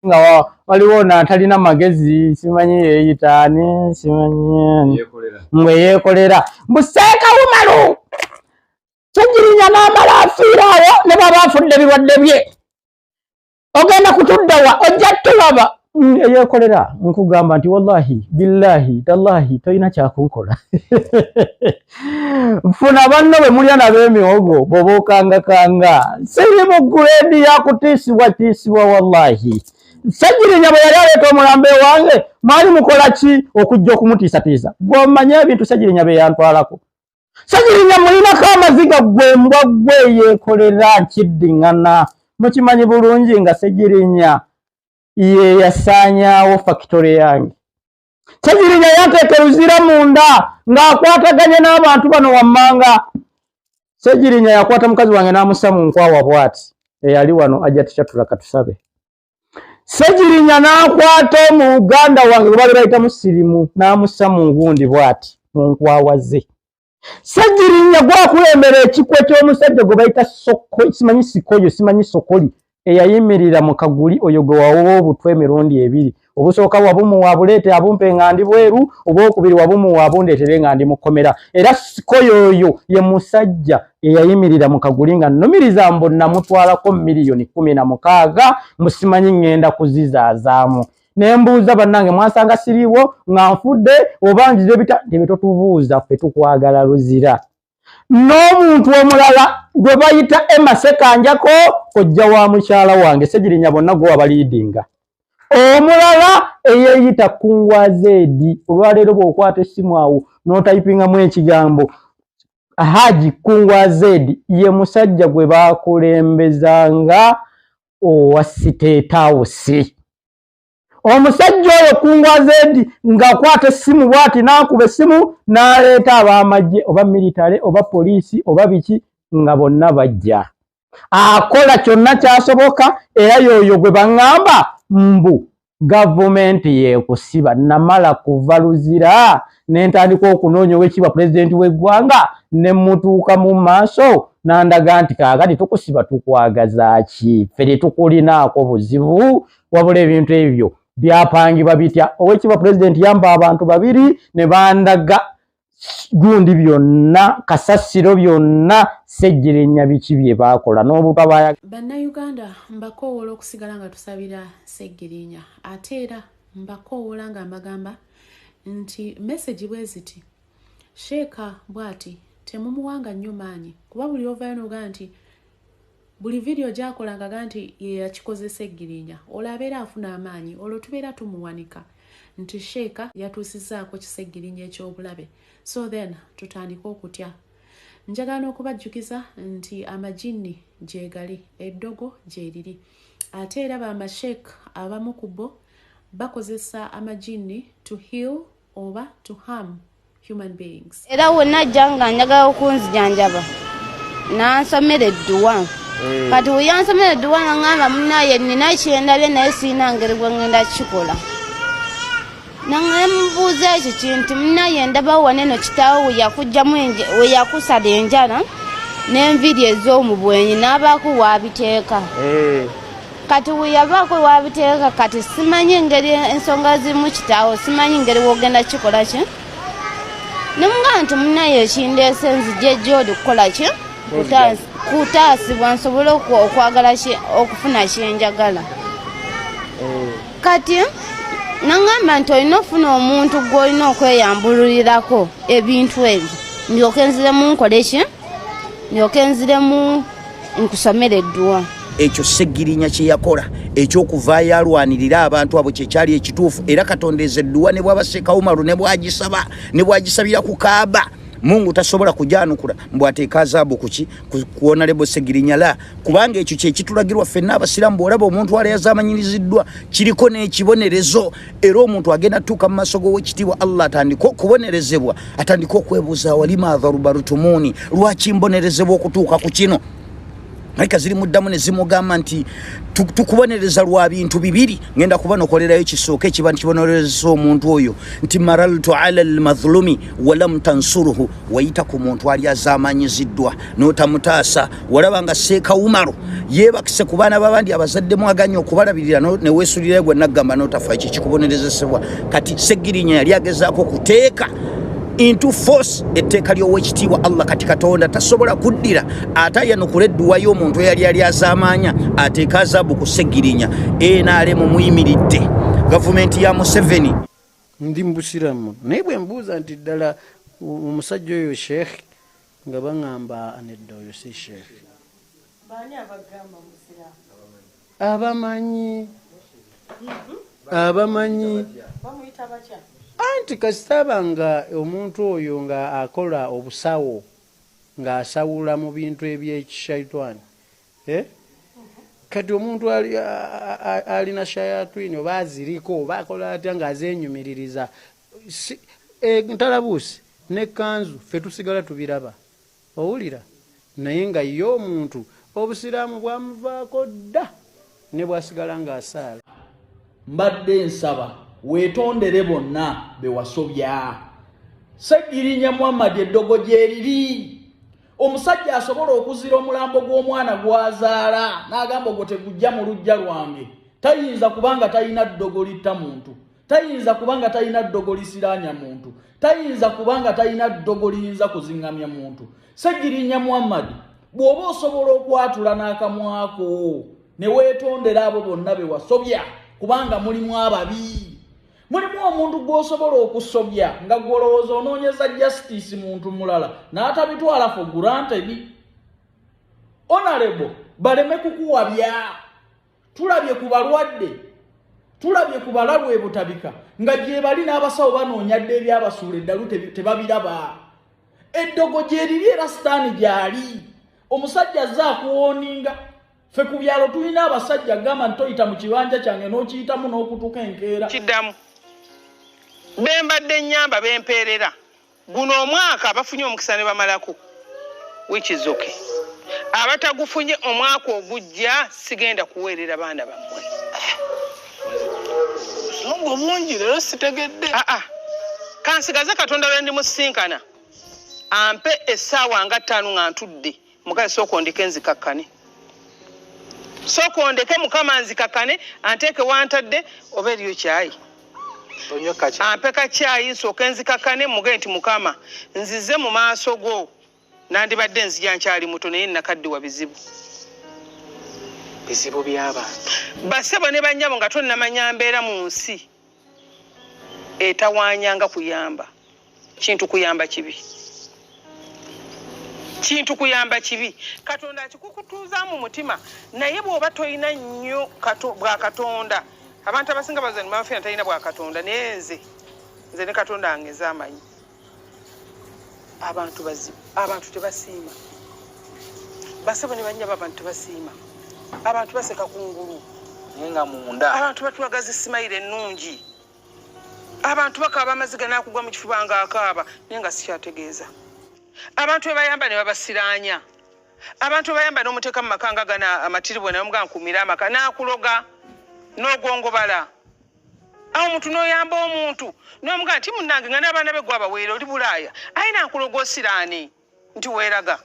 nga waliwo natalina magezi simanyi yeyitani simanyi yekolera Sheik Umar Kyegirinya n'amala afiirawo ne baba afudde birwadde bye ogenda kutuddawa ojja tulaba yekolera nkugamba nti wallahi billahi tallahi toyina kyakunkola funa banno bwe mulya nab'emihogo bobokangakanga siri mu grade yakutiisibwa wallahi Kyegirinya bwe yali aleeta omulambe wange mwali mukola ki okujja okumutiisatiisa gw'omanye ebintu Kyegirinya bye yantwalako Kyegirinya mulinako amaziga gwembwa gwe yekolera nkiddiŋŋana mukimanyi bulungi nga Kyegirinya ye yasaanyaawo factory yange Kyegirinya yanteeka luzira munda ng'akwataganye n'abantu bano wammanga Kyegirinya yakwata mukazi wange n'amussa mu nkwawa bw'ati eyali wano ajja tukyatula katusabe Kyegirinya n'akwata omuganda wange gwe baali bayita musirimu n'amussa mu ngundi bw'ati mu nkwawa ze Kyegirinya gwakulembera ekikwe ky'omusajja gwe bayita simanyi sikoyo simanyi sokoli eyayimirira mu kaguli oyo gwe wawoba obutwe emirundi ebiri obusooka wabumuwa buleete abumpe nga ndi bweru obwokubiri wabumuwa abundeetere nga ndi mukomera era sikoyo oyo ye musajja eyayimirira mu kaguli nga nnumiriza mbu namutwalako miliyoni 16 musimanyi ngenda kuzizaazaamu nembuuza bannange mwasanga siriiwo nga nfudde oba njize bye totubuuza ffe tukwagala luzira n'omuntu omulala gwe bayita Emma Sekanjako kojja wa mukyala wange Kyegirinya bonna gwe wabaliidinga omulala eyeeyita Kungwazedi olwaleero bw'okwata essimu awo n'otayipingamu ekigambo Haji Kungwazedi ye musajja gwe baakulembezanga owa State House omusajja oyo Kungwazedi ng'akwata essimu bw'ati n'akuba essimu n'aleeta ab'amagye oba military oba poliisi oba biki nga bonna bajja akola kyonna kyasoboka era yoyo gwe baŋŋamba mbu gavumenti yeekusiba namala kuva luzira n'entandika okunoonya oweekitiibwa pulezidenti w'eggwanga ne mutuuka mu maaso n'andaga nti kaakati tukusiba tukwagaza ki ffe tetukulinaako buzibu wabula ebintu ebyo byapangibwa bitya oweekitiibwa pulezidenti yamba abantu 2 ne bandaga gundi byonna kasasiro byonna Kyegirinya biki bye baakola n'obutaba Bannayuganda mbakoowola okusigala nga tusabira Kyegirinya ate era mbakoowola nga mbagamba nti message bwe ziti Sheik bw'ati temumuwanga nnyo maanyi kuba buli ovaayo n'ogaa nti buli video gyakolanga nti ye yakikozesa Kyegirinya olabeera afuna amaanyi olwo tubeera tumuwanika nti Sheik yatuusizaako Kyegirinya eky'obulabe so then tutandika okutya njagala okubajjukiza nti amajini gyegali eddogo gyeriri ate era Sheik abamu ku bo bakozesa amajini to heal oba to harm human beings era wonna jjanga njagala okunzijanjaba nansomera edduwa kati weyansomera edduwa nangamba munnaye nina kyendabye naye siina ngeri gwe ngenda kikola nangemubuuza ekyo kintu munnaye ndaba waneno kitaawo weyakusala enjala n'enviri ez'omubwenyi n'abaako wabiteeka kati weyabaako wabiteeka kati simanyi engeri ensonga zimu kitaawo simanyi ngeri wogenda kikola ki nemugaa nti munnaye ekindeese nzije gy'oli kukola ki kutaasibwa nsobole okwagala okufuna kyenjagala kati nangamba nti olina ofuna omuntu gw'olina okweyambululirako ebintu ebyo ndyoke nziremu nkole ki ndyoke nziremu nkusomera edduwa ekyo Kyegirinya kye yakola ekyokuvaayo alwanirira abantu abo kyekyali ekituufu era Katonda ezedduwa ne bw'aba Sheik Umar ne bw'agisaba ne bw'agisabira ku Kaaba Mungu tasobola kujanukula mbu ateeka azaabu kuki kuona lebo Kyegirinya la kubanga ekyo kye kitulagirwa ffenna abasiraamu bw'olaba omuntu wala yazamanyiriziddwa kiriko n'ekibonerezo era omuntu agenda tuuka mu maaso g'owekitiibwa Allah atandika okubonerezebwa atandika okwebuuza walima adharubarutumuni lwaki mbonerezebwa okutuuka ku kino Maika ziri muddamu ne zimugamba nti tukubonereza lwa bintu bibiri ngenda kubano kolerayo kisooka ekiba kibonereza omuntu oyo nti maraltu ala almadhlumi wa lam tansuruhu wayita ku muntu ali azamanyiziddwa notamutaasa walaba nga Sheik Umar yebakise ku baana babandi abazadde mwaganya okubalabirira ne weesulira gwe nagamba notafa kikubonerezesebwa kati Seggirinya yali agezaako kuteeka into force etteeka ly'owekitiibwa Allah kati Katonda tasobola kuddira atayanukula edduwa y'omuntu eyali azaamaanya ateeka azaabu ku Seggirinya NRM muyimiridde gavumenti ya Museveni ndi mbusiramu naye bwe mbuuza nti ddala omusajja oyo Sheikh nga baŋŋamba anedda oyo si Sheikh baani abagamba musiramu abamanyi bamuyita batya anti kasitaba nga omuntu oyo nga akola obusawo ng'asawula mu bintu ebyekishaitani kati omuntu alina shayatwini oba aziriko oba akola atya ng'azenyumiririza ntalabuusi ne kanzu ffe tusigala tubiraba owulira naye nga ye omuntu obusiraamu bwamuvaako dda ne bwasigala ng'asaala. Mbadde nsaba weetondere bonna bewasobya. Seggirinya Muhammad eddogo gyeriri. Omusajja asobola okuzira omulambo gw'omwana gwazaala n'agamba ogwo tegujja mu lujja lwange. Tayinza kubanga talina ddogo litta muntu. Tayinza kubanga talina ddogo lisiraanya muntu. Tayinza kubanga talina ddogo liyinza kuzingamya muntu. Seggirinya Muhammad bw'oba osobola okwatula n'akamwako ne weetondera abo bonna bewasobya kubanga mulimu ababi. Mulimu omuntu gw'osobola okusobya nga gwolowooza onoonyeza justice muntu mulala n'atabitwala for granted. Honorable baleme kukuwabya. Tulabye ku balwadde, tulabye ku balalu ebutabika nga gye bali n'abasawo banoonyadde ebyabasuula eddalu tebabiraba. Eddogo gyeriri era sitaani gyali. Omusajja azze akuwooninga. Ffe ku byalo tulina abasajja gamba nti toyita mu kibanja kyange n'okiyitamu n'okutuka enkeera. Kiddamu bembadde nnyamba bempeerera guno omwaka bafunye omukisa ne bamalako which is okay. Abatagufunye omwaka ogujja sigenda kuweerera baana bammwe. Songo mungi leero sitegedde. Kansigaze Katonda lwe ndi musinkana ampe essaawa nga 5 nga ntudde mukazi sooka ondeke nzikakkane. Sooka ondeke Mukama nzikakkane anteeke wantadde oba eriyo kyayi. Ampe kakyayi nsooke nzikakkane muge nti Mukama nzize mu maaso go nandibadde nzija nkyali muto naye nakaddiwa bizibu. Bizibu by'abantu. Basebo ne bannyabo nga tonnamanya mbeera mu nsi etawaanyanga kuyamba. Kintu kuyamba kibi. Kintu kuyamba kibi. Katonda akikukutuuza mu mutima naye bw'oba toyina nnyo bwa Katonda. Abantu abasinga bazanyi Phina talina bwa Katonda naye nze ne Katonda angeze amanyi. Abantu bazibu, abantu tebasiima. Basebo ne bannyabo abantu tebasiima. Abantu baseka kungulu. Nenga munda. Abantu batwagaza Ismail ennungi. Abantu bakaba amaziga n'akugwa mu kifuba nga akaaba naye nga sikyategeeza. Abantu bebayamba ne babasiraanya. Abantu bebayamba n'omuteeka mu makanga gana amatiribwe naye omuga nkumira amaka n'akuloga n'ogongobala. Awo omuntu n'oyamba omuntu n'omuga nti munnange nga n'abaana be gw'abaweera oli Bulaaya ayina nkuloga osiraani nti weeraga.